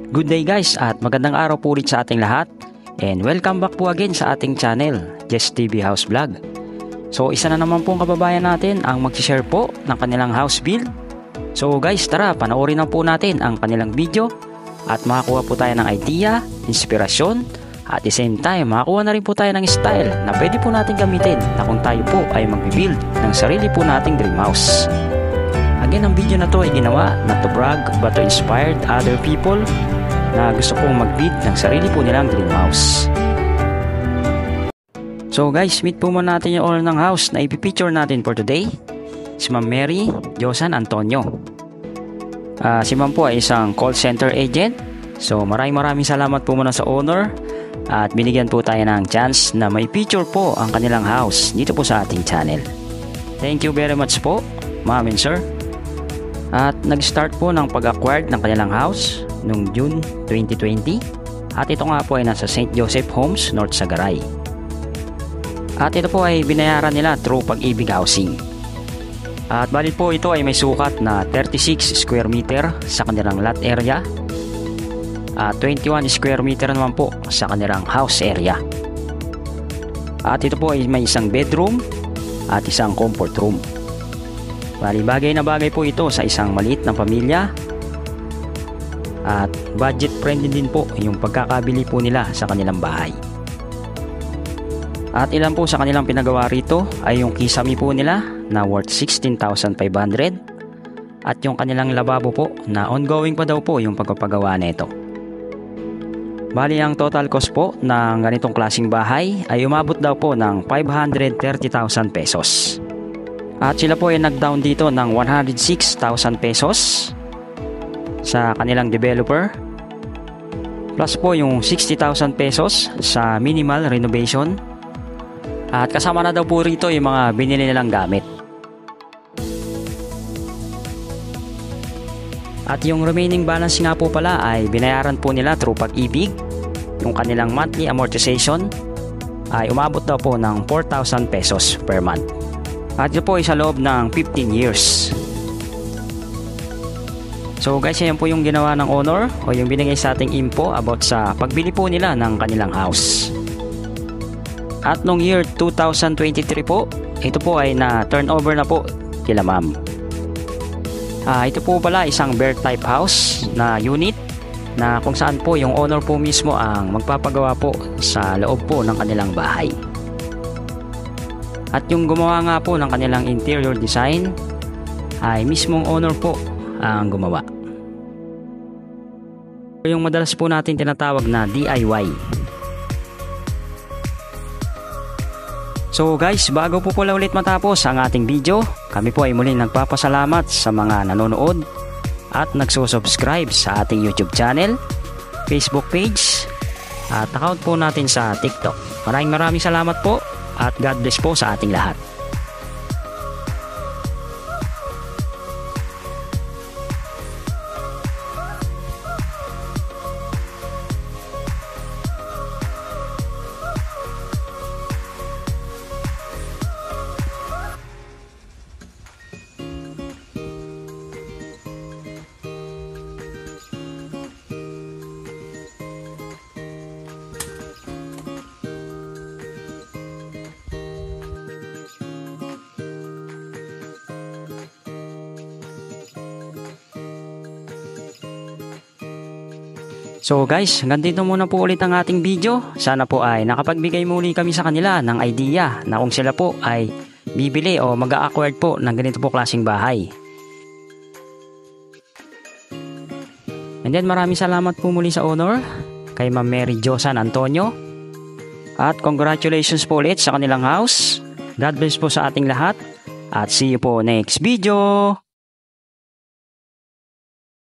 Good day guys at magandang araw po ulit sa ating lahat. And welcome back po again sa ating channel, Jess TV House Vlog. So isa na naman pong kababayan natin ang mag-share po ng kanilang house build. So guys, tara panoorin na po natin ang kanilang video at makakuha po tayo ng idea, inspirasyon, at the same time makakuha na rin po tayo ng style na pwede po natin gamitin na kung tayo po ay mag-build ng sarili po nating dream house. Again, ang video na to ay ginawa not to brag but to inspire other people na gusto pong mag-build ng sarili po nilang dream house. So guys, meet po muna natin yung owner ng house na ipipicture natin for today, si Ma'am Mary Josan Antonio. Si Ma'am po ay isang call center agent. So maraming salamat po muna sa owner at binigyan po tayo ng chance na may picture po ang kanilang house dito po sa ating channel. Thank you very much po Ma'am and Sir. At nag-start po ng pag-acquire ng kanilang house noong June 2020 at ito nga po ay nasa St. Joseph Homes, North Sagaray. At ito po ay binayaran nila through Pag-ibig Housing. At bali po ito ay may sukat na 36 square meter sa kanilang lot area at 21 square meter naman po sa kanilang house area. At ito po ay may isang bedroom at isang comfort room. Bali bagay na bagay po ito sa isang maliit na pamilya at budget friendly din po yung pagkakabili po nila sa kanilang bahay. At ilan po sa kanilang pinagawa rito ay yung kisame po nila na worth 16,500 at yung kanilang lababo po na ongoing pa daw po yung pagpapagawa nito. Bali ang total cost po ng ganitong klaseng bahay ay umabot daw po ng 530,000 pesos. At sila po ay nag-down dito ng 106,000 pesos sa kanilang developer. Plus po yung 60,000 pesos sa minimal renovation. At kasama na daw po rito yung mga binili nilang gamit. At yung remaining balance nga po pala ay binayaran po nila through Pag-ibig. Yung kanilang monthly amortization ay umabot daw po ng 4,000 pesos per month. At ito po ay sa loob ng 15 years. So guys, yan po yung ginawa ng owner o yung binigay sa ating info about sa pagbili po nila ng kanilang house. At nung year 2023 po, ito po ay na turnover na po kila ma'am. Ito po pala isang bear type house na unit na kung saan po yung owner po mismo ang magpapagawa po sa loob po ng kanilang bahay. At yung gumawa nga po ng kanilang interior design ay mismong owner po ang gumawa. Yung madalas po natin tinatawag na DIY. So guys, bago po pala ulit matapos ang ating video, kami po ay muling nagpapasalamat sa mga nanonood at nagsusubscribe sa ating YouTube channel, Facebook page at account po natin sa TikTok. Maraming salamat po. At God bless po sa ating lahat. So guys, hanggang dito muna po ulit ang ating video. Sana po ay nakapagbigay muli kami sa kanila ng idea na kung sila po ay bibili o mag-a-acquire po ng ganito po klaseng bahay. And then maraming salamat po muli sa owner, kay Ma'am Mary Josan Antonio. At congratulations po ulit sa kanilang house. God bless po sa ating lahat. At see you po next video.